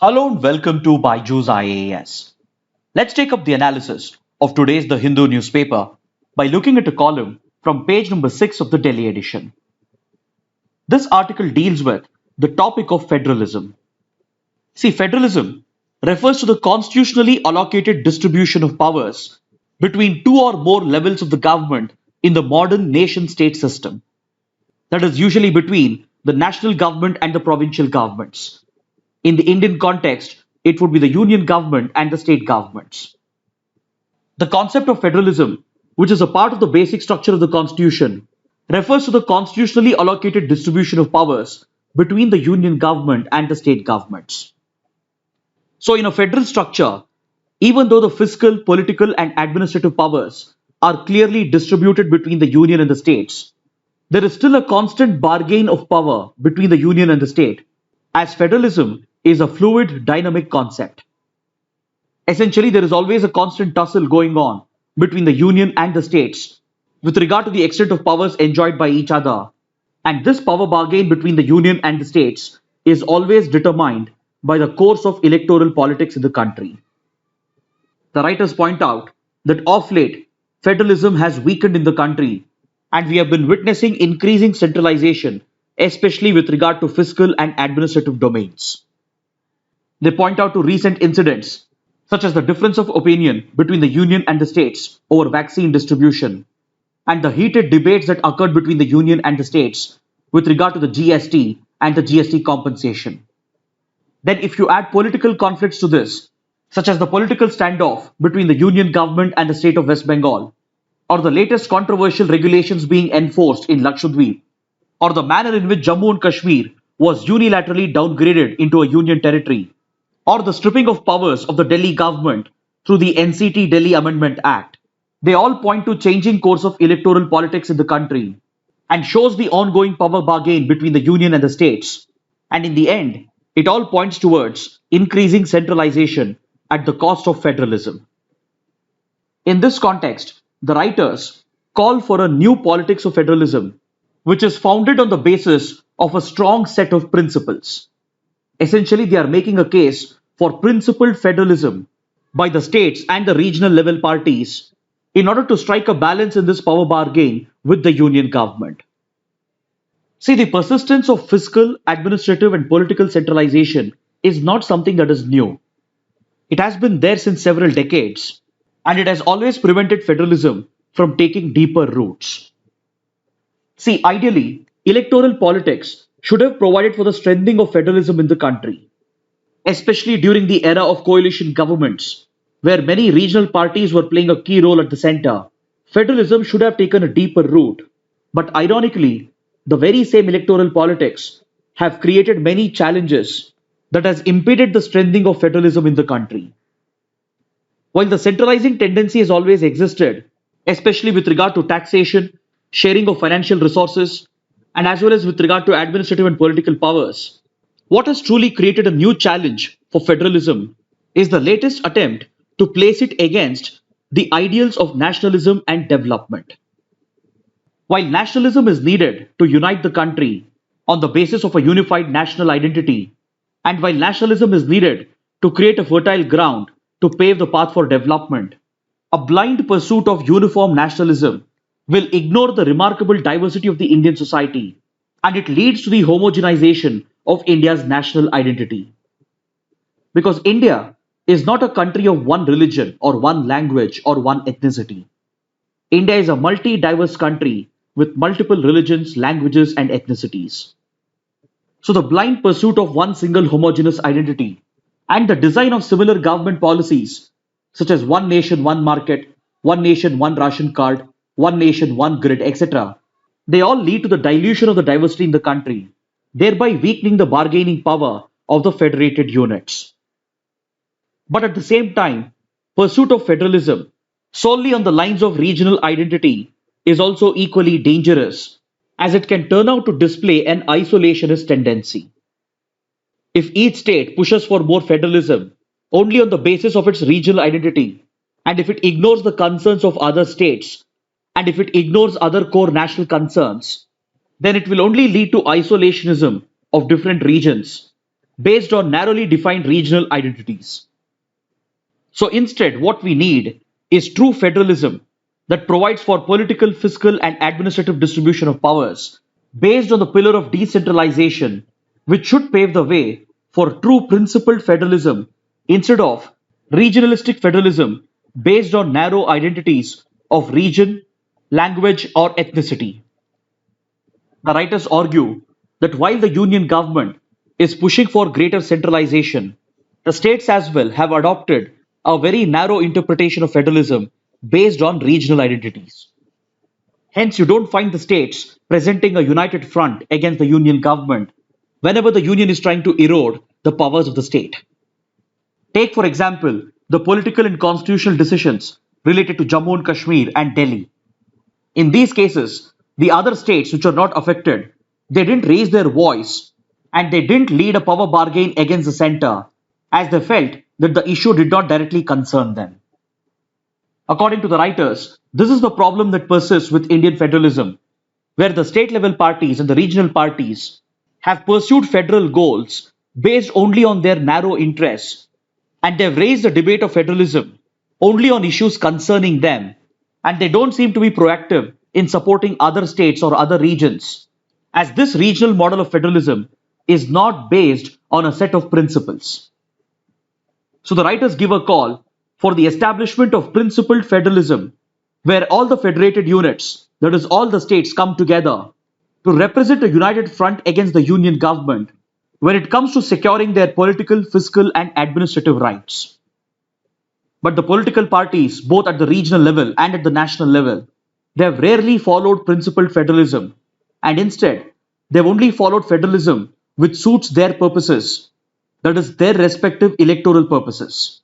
Hello and welcome to BYJU'S IAS. Let's take up the analysis of today's The Hindu newspaper by looking at a column from page number 6 of the Delhi edition. This article deals with the topic of federalism. See, federalism refers to the constitutionally allocated distribution of powers between two or more levels of the government in the modern nation-state system. That is usually between the national government and the provincial governments. In the Indian context, it would be the union government and the state governments. The concept of federalism, which is a part of the basic structure of the constitution, refers to the constitutionally allocated distribution of powers between the union government and the state governments. So, in a federal structure, even though the fiscal, political, and administrative powers are clearly distributed between the union and the states, there is still a constant bargain of power between the union and the state, as federalism is a fluid, dynamic concept. Essentially, there is always a constant tussle going on between the union and the states with regard to the extent of powers enjoyed by each other. And this power bargain between the union and the states is always determined by the course of electoral politics in the country. The writers point out that of late, federalism has weakened in the country, and we have been witnessing increasing centralization, especially with regard to fiscal and administrative domains. They point out to recent incidents, such as the difference of opinion between the union and the states over vaccine distribution, and the heated debates that occurred between the union and the states with regard to the GST and the GST compensation. Then, if you add political conflicts to this, such as the political standoff between the union government and the state of West Bengal, or the latest controversial regulations being enforced in Lakshadweep, or the manner in which Jammu and Kashmir was unilaterally downgraded into a union territory, or the stripping of powers of the Delhi government through the NCT Delhi Amendment Act, they all point to changing course of electoral politics in the country and shows the ongoing power bargain between the union and the states. And in the end, it all points towards increasing centralization at the cost of federalism. In this context, the writers call for a new politics of federalism, which is founded on the basis of a strong set of principles. Essentially, they are making a case for principled federalism by the states and the regional level parties in order to strike a balance in this power bargain with the union government. See, the persistence of fiscal, administrative, and political centralization is not something that is new. It has been there since several decades, and it has always prevented federalism from taking deeper roots. See, ideally, electoral politics should have provided for the strengthening of federalism in the country, especially during the era of coalition governments, where many regional parties were playing a key role at the center. Federalism should have taken a deeper root, but ironically, the very same electoral politics have created many challenges that has impeded the strengthening of federalism in the country. While the centralizing tendency has always existed, especially with regard to taxation, sharing of financial resources, and as well as with regard to administrative and political powers, what has truly created a new challenge for federalism is the latest attempt to place it against the ideals of nationalism and development. While nationalism is needed to unite the country on the basis of a unified national identity, and while nationalism is needed to create a fertile ground to pave the path for development, a blind pursuit of uniform nationalism will ignore the remarkable diversity of the Indian society, and it leads to the homogenization of India's national identity. Because India is not a country of one religion or one language or one ethnicity. India is a multi-diverse country with multiple religions, languages, and ethnicities. So the blind pursuit of one single homogeneous identity and the design of similar government policies, such as one nation, one market, one nation, one ration card, one nation, one grid, etc., they all lead to the dilution of the diversity in the country, thereby weakening the bargaining power of the federated units. But at the same time, pursuit of federalism solely on the lines of regional identity is also equally dangerous, as it can turn out to display an isolationist tendency. If each state pushes for more federalism only on the basis of its regional identity, and if it ignores the concerns of other states, and if it ignores other core national concerns, then it will only lead to isolationism of different regions, based on narrowly defined regional identities. So instead, what we need is true federalism that provides for political, fiscal, and administrative distribution of powers based on the pillar of decentralization, which should pave the way for true principled federalism instead of regionalistic federalism based on narrow identities of region, language, or ethnicity. The writers argue that while the union government is pushing for greater centralization, the states as well have adopted a very narrow interpretation of federalism based on regional identities. Hence, you don't find the states presenting a united front against the union government whenever the union is trying to erode the powers of the state. Take, for example, the political and constitutional decisions related to Jammu and Kashmir and Delhi. In these cases, the other states which are not affected, they didn't raise their voice and they didn't lead a power bargain against the center as they felt that the issue did not directly concern them. According to the writers, this is the problem that persists with Indian federalism, where the state level parties and the regional parties have pursued federal goals based only on their narrow interests, and they've raised the debate of federalism only on issues concerning them, and they don't seem to be proactive in supporting other states or other regions, as this regional model of federalism is not based on a set of principles. So the writers give a call for the establishment of principled federalism, where all the federated units, that is, all the states, come together to represent a united front against the union government when it comes to securing their political, fiscal, and administrative rights. But the political parties, both at the regional level and at the national level, they have rarely followed principled federalism, and instead, they've only followed federalism which suits their purposes, that is, their respective electoral purposes.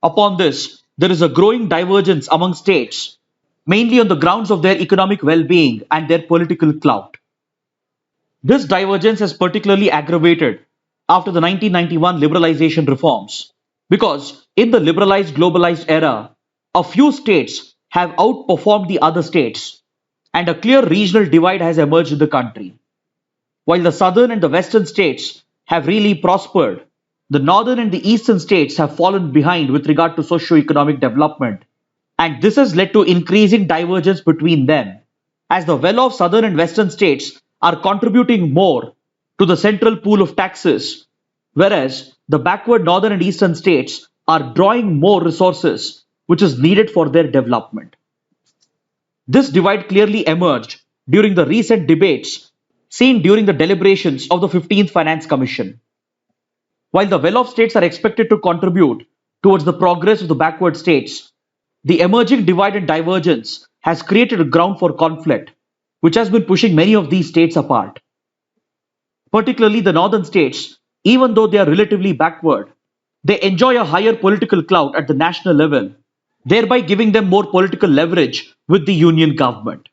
Upon this, there is a growing divergence among states, mainly on the grounds of their economic well being and their political clout. This divergence has particularly aggravated after the 1991 liberalization reforms, because in the liberalized globalized era, a few states have outperformed the other states, and a clear regional divide has emerged in the country. While the southern and the western states have really prospered, the northern and the eastern states have fallen behind with regard to socio-economic development, and this has led to increasing divergence between them, as the well-off southern and western states are contributing more to the central pool of taxes, whereas the backward northern and eastern states are drawing more resources which is needed for their development. This divide clearly emerged during the recent debates seen during the deliberations of the 15th Finance Commission. While the well-off states are expected to contribute towards the progress of the backward states, the emerging divide and divergence has created a ground for conflict, which has been pushing many of these states apart. Particularly the northern states, even though they are relatively backward, they enjoy a higher political clout at the national level, thereby giving them more political leverage with the union government.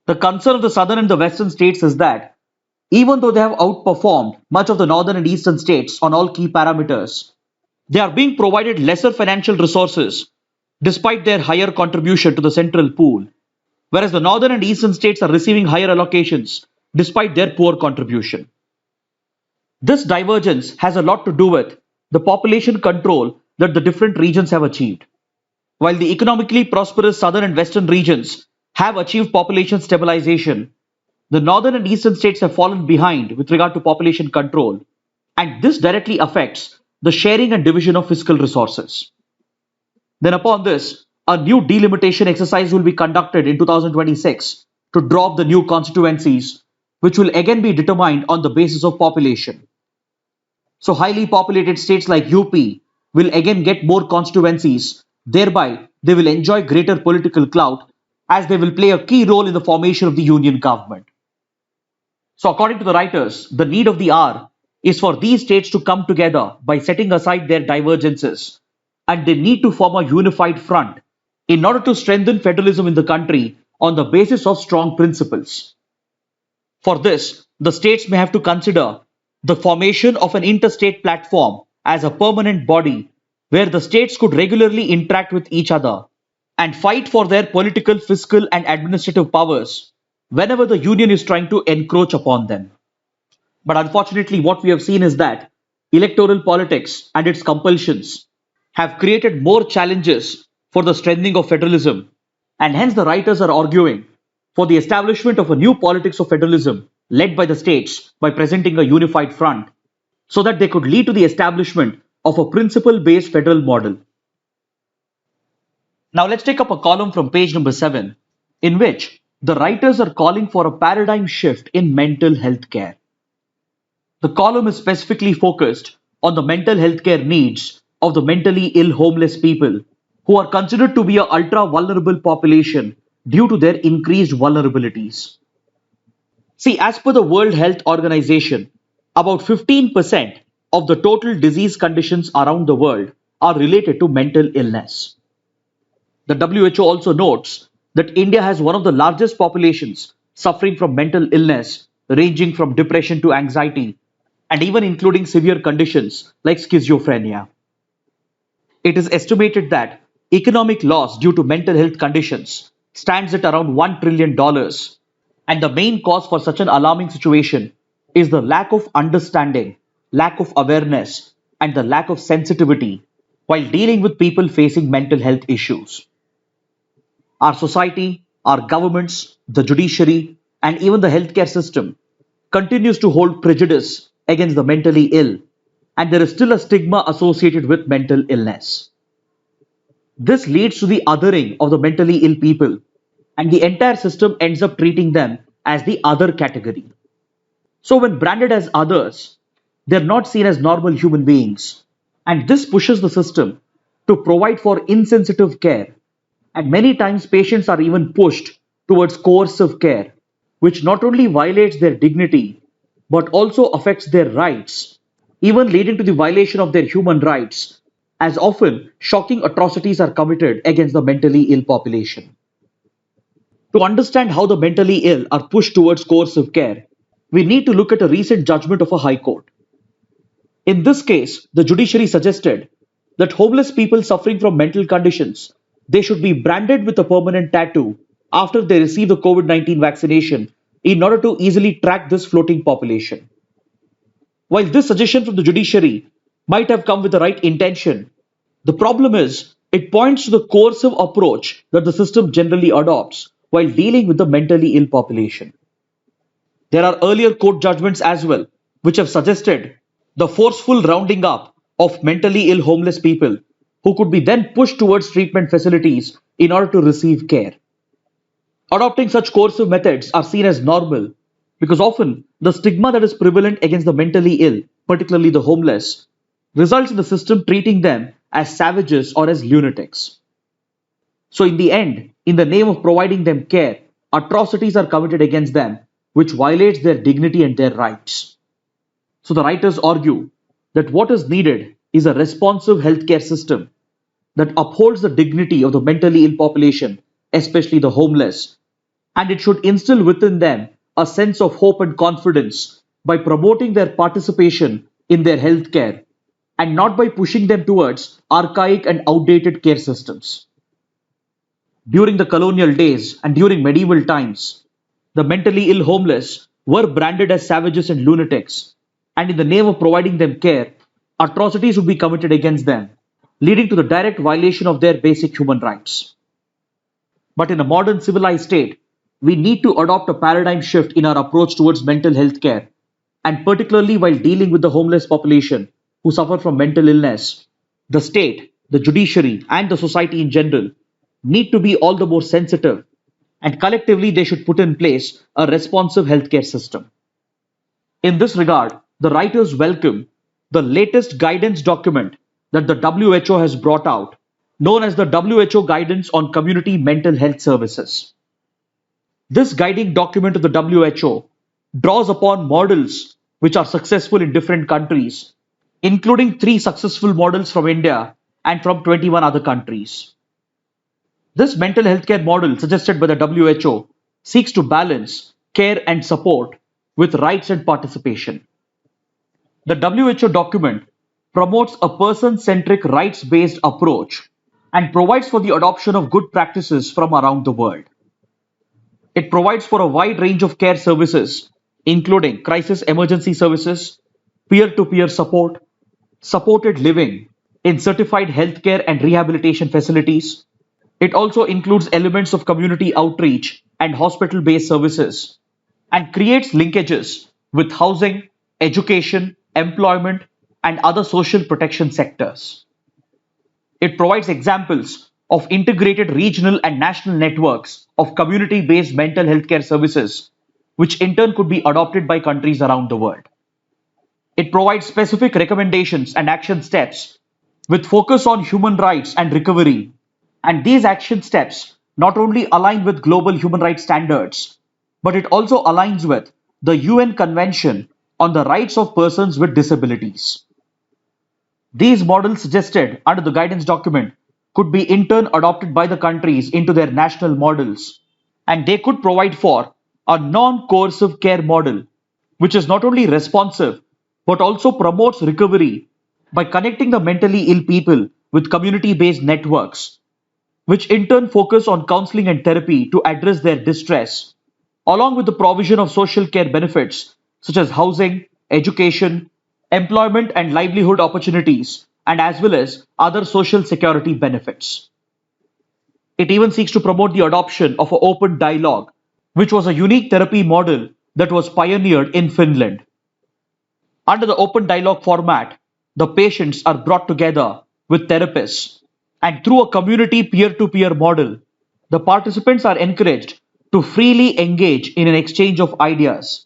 The concern of the southern and the western states is that even though they have outperformed much of the northern and eastern states on all key parameters, they are being provided lesser financial resources despite their higher contribution to the central pool, whereas the northern and eastern states are receiving higher allocations despite their poor contribution. This divergence has a lot to do with the population control that the different regions have achieved. While the economically prosperous southern and western regions have achieved population stabilization, the northern and eastern states have fallen behind with regard to population control, and this directly affects the sharing and division of fiscal resources. Then upon this, a new delimitation exercise will be conducted in 2026 to draw up the new constituencies, which will again be determined on the basis of population. So highly populated states like UP will again get more constituencies, thereby they will enjoy greater political clout as they will play a key role in the formation of the union government. So according to the writers, the need of the hour is for these states to come together by setting aside their divergences, and they need to form a unified front in order to strengthen federalism in the country on the basis of strong principles. For this, the states may have to consider the formation of an interstate platform as a permanent body where the states could regularly interact with each other and fight for their political, fiscal, and administrative powers whenever the union is trying to encroach upon them. But unfortunately, what we have seen is that electoral politics and its compulsions have created more challenges for the strengthening of federalism, and hence the writers are arguing for the establishment of a new politics of federalism led by the states by presenting a unified front so that they could lead to the establishment of a principle based federal model. Now let's take up a column from page number 7 in which the writers are calling for a paradigm shift in mental health care. The column is specifically focused on the mental health care needs of the mentally ill homeless people who are considered to be a ultra vulnerable population due to their increased vulnerabilities. See, as per the World Health Organization, about 15% of the total disease conditions around the world are related to mental illness. The WHO also notes that India has one of the largest populations suffering from mental illness, ranging from depression to anxiety, and even including severe conditions like schizophrenia. It is estimated that economic loss due to mental health conditions stands at around $1 trillion, and the main cause for such an alarming situation is the lack of understanding, lack of awareness, and the lack of sensitivity while dealing with people facing mental health issues. Our society, our governments, the judiciary, and even the healthcare system continues to hold prejudice against the mentally ill, and there is still a stigma associated with mental illness. This leads to the othering of the mentally ill people, and the entire system ends up treating them as the other category. So, when branded as others, they're not seen as normal human beings, and this pushes the system to provide for insensitive care. And many times, patients are even pushed towards coercive care, which not only violates their dignity but also affects their rights, even leading to the violation of their human rights, as often shocking atrocities are committed against the mentally ill population. To understand how the mentally ill are pushed towards coercive care, we need to look at a recent judgment of a high court. In this case, the judiciary suggested that homeless people suffering from mental conditions, they should be branded with a permanent tattoo after they receive the COVID-19 vaccination in order to easily track this floating population. While this suggestion from the judiciary might have come with the right intention, the problem is it points to the coercive approach that the system generally adopts while dealing with the mentally ill population. There are earlier court judgments as well, which have suggested the forceful rounding up of mentally ill homeless people who could be then pushed towards treatment facilities in order to receive care. Adopting such coercive methods are seen as normal because often the stigma that is prevalent against the mentally ill, particularly the homeless, results in the system treating them as savages or as lunatics. So, in the end, in the name of providing them care, atrocities are committed against them, which violates their dignity and their rights. So, the writers argue that what is needed is a responsive healthcare system that upholds the dignity of the mentally ill population, especially the homeless, and it should instill within them a sense of hope and confidence by promoting their participation in their healthcare and not by pushing them towards archaic and outdated care systems. During the colonial days and during medieval times, the mentally ill homeless were branded as savages and lunatics, and in the name of providing them care, atrocities would be committed against them, leading to the direct violation of their basic human rights. But in a modern civilized state, we need to adopt a paradigm shift in our approach towards mental health care, and particularly while dealing with the homeless population who suffer from mental illness, the state, the judiciary, and the society in general need to be all the more sensitive, and collectively they should put in place a responsive healthcare system. In this regard, the writers welcome the latest guidance document that the WHO has brought out, known as the WHO Guidance on Community Mental Health Services. This guiding document of the WHO draws upon models which are successful in different countries, including 3 successful models from India and from 21 other countries. This mental health care model suggested by the WHO seeks to balance care and support with rights and participation. The WHO document promotes a person-centric rights-based approach and provides for the adoption of good practices from around the world. It provides for a wide range of care services including crisis emergency services, peer-to-peer support, supported living in certified healthcare and rehabilitation facilities. It also includes elements of community outreach and hospital-based services and creates linkages with housing, education, employment, and other social protection sectors. It provides examples of integrated regional and national networks of community-based mental health care services, which in turn could be adopted by countries around the world. It provides specific recommendations and action steps with focus on human rights and recovery. And these action steps not only align with global human rights standards, but it also aligns with the UN Convention on the Rights of Persons with Disabilities. These models suggested under the guidance document could be in turn adopted by the countries into their national models, and they could provide for a non-coercive care model, which is not only responsive but also promotes recovery by connecting the mentally ill people with community-based networks, which in turn focus on counseling and therapy to address their distress, along with the provision of social care benefits such as housing, education, employment and livelihood opportunities, and as well as other social security benefits. It even seeks to promote the adoption of an open dialogue, which was a unique therapy model that was pioneered in Finland. Under the open dialogue format, the patients are brought together with therapists, and through a community peer to peer model, the participants are encouraged to freely engage in an exchange of ideas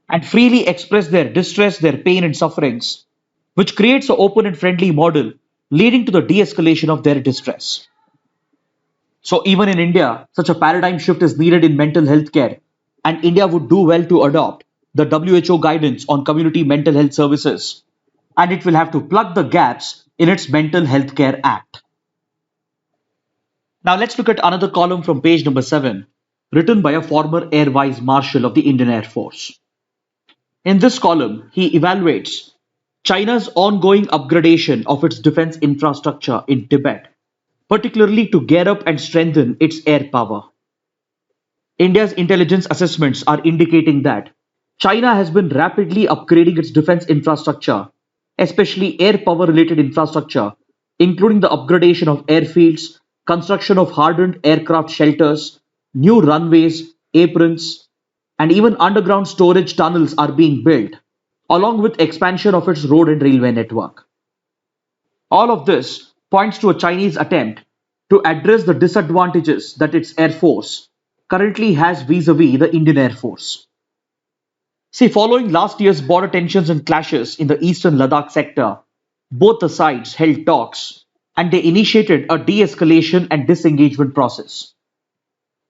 and freely express their distress, their pain, and sufferings, which creates an open and friendly model leading to the de escalation of their distress. So, even in India, such a paradigm shift is needed in mental health care, and India would do well to adopt the WHO guidance on community mental health services, and it will have to plug the gaps in its Mental Health Care Act. Now, let's look at another column from page number 7, written by a former Air Vice Marshal of the Indian Air Force. In this column, he evaluates China's ongoing upgradation of its defense infrastructure in Tibet, particularly to gear up and strengthen its air power. India's intelligence assessments are indicating that China has been rapidly upgrading its defense infrastructure, especially air power related infrastructure, including the upgradation of airfields, construction of hardened aircraft shelters, new runways, aprons, and even underground storage tunnels are being built, along with expansion of its road and railway network. All of this points to a Chinese attempt to address the disadvantages that its air force currently has vis-a-vis the Indian Air Force. See, following last year's border tensions and clashes in the eastern Ladakh sector, both the sides held talks and they initiated a de-escalation and disengagement process.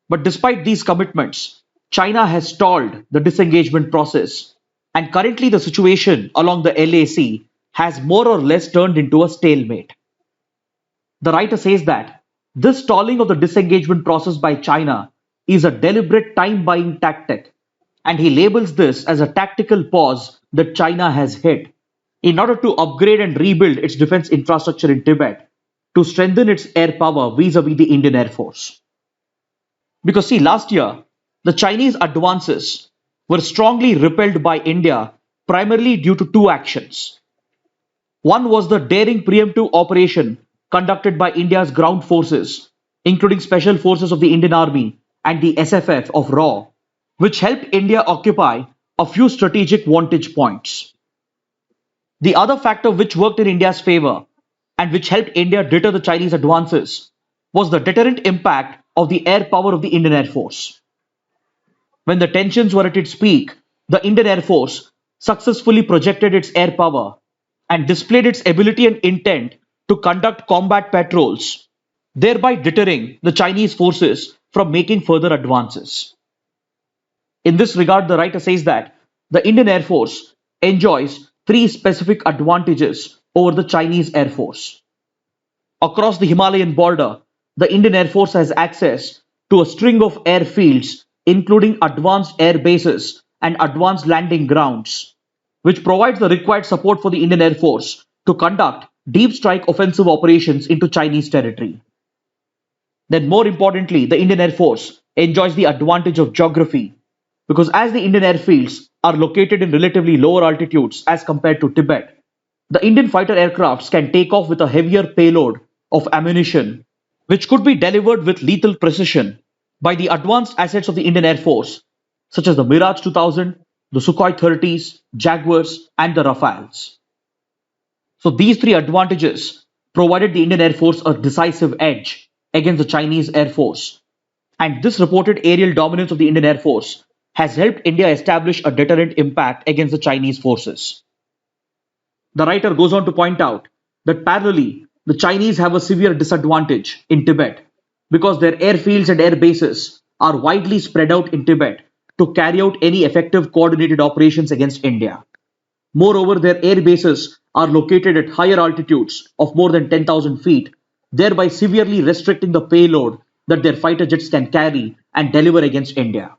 But despite these commitments, China has stalled the disengagement process, and currently the situation along the LAC has more or less turned into a stalemate. The writer says that this stalling of the disengagement process by China is a deliberate time-buying tactic, and he labels this as a tactical pause that China has hit in order to upgrade and rebuild its defense infrastructure in Tibet to strengthen its air power vis-a-vis the Indian Air Force. Because see, last year, the Chinese advances were strongly repelled by India primarily due to two actions. One was the daring preemptive operation conducted by India's ground forces, including special forces of the Indian Army and the SFF of RAW, which helped India occupy a few strategic vantage points. The other factor which worked in India's favor and which helped India deter the Chinese advances was the deterrent impact of the air power of the Indian Air Force. When the tensions were at its peak, the Indian Air Force successfully projected its air power and displayed its ability and intent to conduct combat patrols, thereby deterring the Chinese forces from making further advances. In this regard, the writer says that the Indian Air Force enjoys three specific advantages over the Chinese Air Force. Across the Himalayan border, the Indian Air Force has access to a string of airfields, including advanced air bases and advanced landing grounds, which provides the required support for the Indian Air Force to conduct deep strike offensive operations into Chinese territory. Then, more importantly, the Indian Air Force enjoys the advantage of geography, because as the Indian airfields are located in relatively lower altitudes as compared to Tibet, the Indian fighter aircrafts can take off with a heavier payload of ammunition, which could be delivered with lethal precision by the advanced assets of the Indian Air Force, such as the Mirage 2000, the Sukhoi 30s, Jaguars, and the Rafales. So these three advantages provided the Indian Air Force a decisive edge against the Chinese Air Force. And this reported aerial dominance of the Indian Air Force has helped India establish a deterrent impact against the Chinese forces. The writer goes on to point out that parallelly, the Chinese have a severe disadvantage in Tibet because their airfields and air bases are widely spread out in Tibet to carry out any effective coordinated operations against India. Moreover, their air bases are located at higher altitudes of more than 10,000 feet, thereby severely restricting the payload that their fighter jets can carry and deliver against India.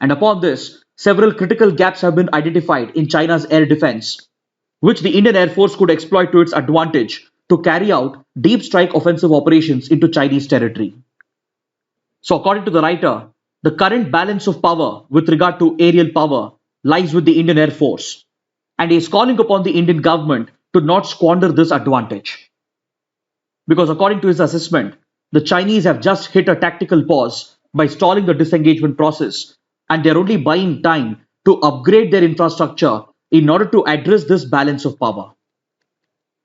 And upon this, several critical gaps have been identified in China's air defense, which the Indian Air Force could exploit to its advantage to carry out deep strike offensive operations into Chinese territory. So, according to the writer, the current balance of power with regard to aerial power lies with the Indian Air Force, and he is calling upon the Indian government to not squander this advantage. Because, according to his assessment, the Chinese have just hit a tactical pause by stalling the disengagement process, and they are only buying time to upgrade their infrastructure in order to address this balance of power.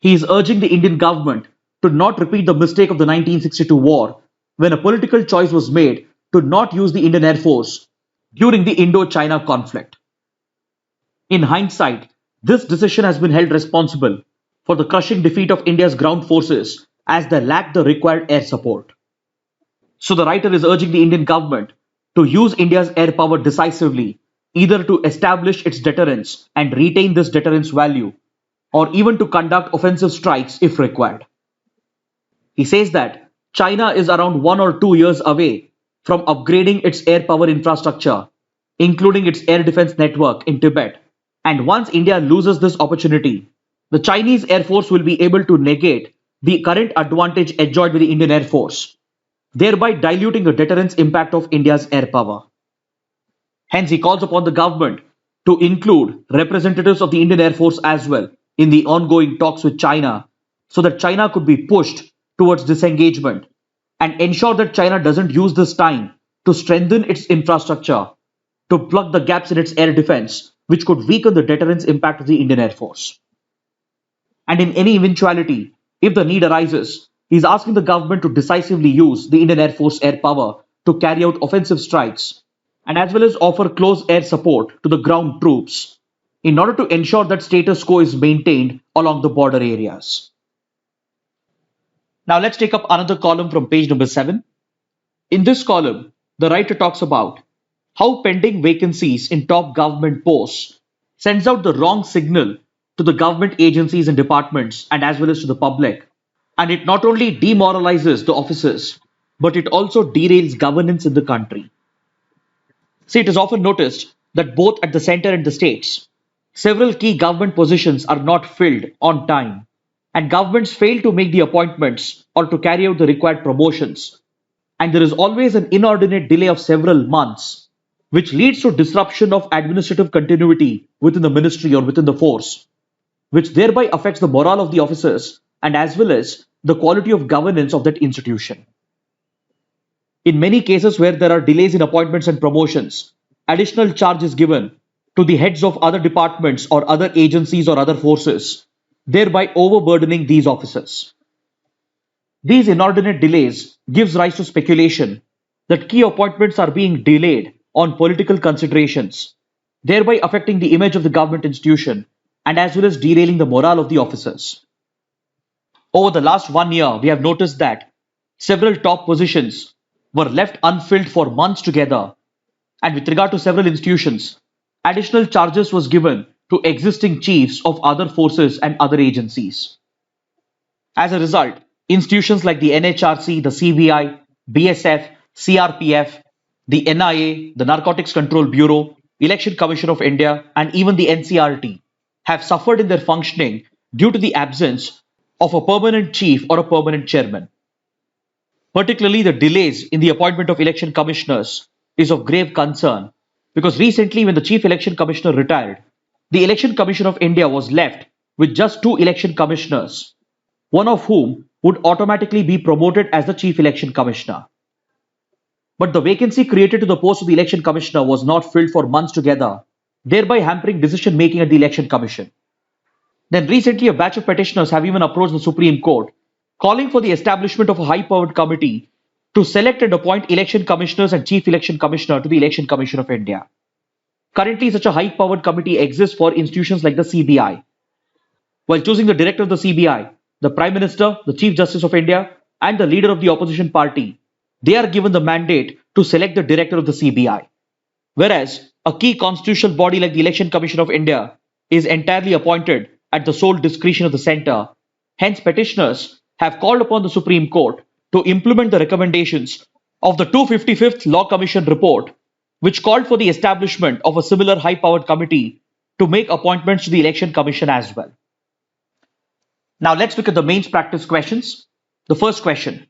He is urging the Indian government to not repeat the mistake of the 1962 war, when a political choice was made to not use the Indian Air Force during the Indo-China conflict. In hindsight, this decision has been held responsible for the crushing defeat of India's ground forces as they lacked the required air support. So the writer is urging the Indian government to use India's air power decisively, either to establish its deterrence and retain this deterrence value, or even to conduct offensive strikes if required. He says that China is around 1 or 2 years away from upgrading its air power infrastructure, including its air defense network in Tibet. And once India loses this opportunity, the Chinese Air Force will be able to negate the current advantage enjoyed by the Indian Air Force, thereby diluting the deterrence impact of India's air power. Hence, he calls upon the government to include representatives of the Indian Air Force as well in the ongoing talks with China, so that China could be pushed towards disengagement and ensure that China doesn't use this time to strengthen its infrastructure to plug the gaps in its air defense, which could weaken the deterrence impact of the Indian Air Force. And in any eventuality, if the need arises, he is asking the government to decisively use the Indian Air Force air power to carry out offensive strikes, and as well as offer close air support to the ground troops in order to ensure that status quo is maintained along the border areas. Now let's take up another column from page number 7. In this column, the writer talks about how pending vacancies in top government posts sends out the wrong signal to the government agencies and departments and as well as to the public. And it not only demoralizes the officers, but it also derails governance in the country. See, it is often noticed that both at the center and the states, several key government positions are not filled on time, and governments fail to make the appointments or to carry out the required promotions. And there is always an inordinate delay of several months, which leads to disruption of administrative continuity within the ministry or within the force, which thereby affects the morale of the officers and as well as the quality of governance of that institution. In many cases where there are delays in appointments and promotions, additional charge is given to the heads of other departments or other agencies or other forces, thereby overburdening these officers. These inordinate delays gives rise to speculation that key appointments are being delayed on political considerations, thereby affecting the image of the government institution and as well as derailing the morale of the officers. Over the last 1 year, we have noticed that several top positions were left unfilled for months together, and with regard to several institutions, additional charges was given to existing chiefs of other forces and other agencies. As a result, institutions like the NHRC, the CBI, BSF, CRPF, the NIA, the Narcotics Control Bureau, Election Commission of India, and even the NCRT have suffered in their functioning due to the absence of a permanent chief or a permanent chairman. Particularly, the delays in the appointment of election commissioners is of grave concern, because recently when the Chief Election Commissioner retired, the Election Commission of India was left with just two election commissioners, one of whom would automatically be promoted as the Chief Election Commissioner. But the vacancy created to the post of the Election Commissioner was not filled for months together, thereby hampering decision making at the Election Commission. Then recently a batch of petitioners have even approached the Supreme Court, calling for the establishment of a high-powered committee to select and appoint election commissioners and chief election commissioner to the Election Commission of India. Currently, such a high-powered committee exists for institutions like the CBI. While choosing the director of the CBI, the Prime Minister, the Chief Justice of India, and the leader of the opposition party, they are given the mandate to select the director of the CBI. Whereas a key constitutional body like the Election Commission of India is entirely appointed at the sole discretion of the centre. Hence, petitioners have called upon the Supreme Court to implement the recommendations of the 255th Law Commission report, which called for the establishment of a similar high-powered committee to make appointments to the Election Commission as well. Now let's look at the mains practice questions. The first question.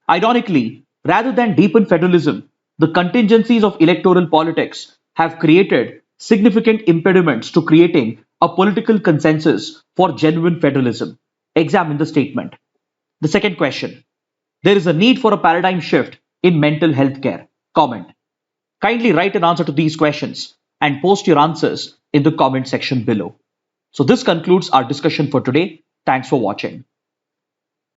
Ironically, rather than deepen federalism, the contingencies of electoral politics have created significant impediments to creating a political consensus for genuine federalism. Examine the statement. The second question. There is a need for a paradigm shift in mental health care. Comment. Kindly write an answer to these questions and post your answers in the comment section below. So this concludes our discussion for today. Thanks for watching.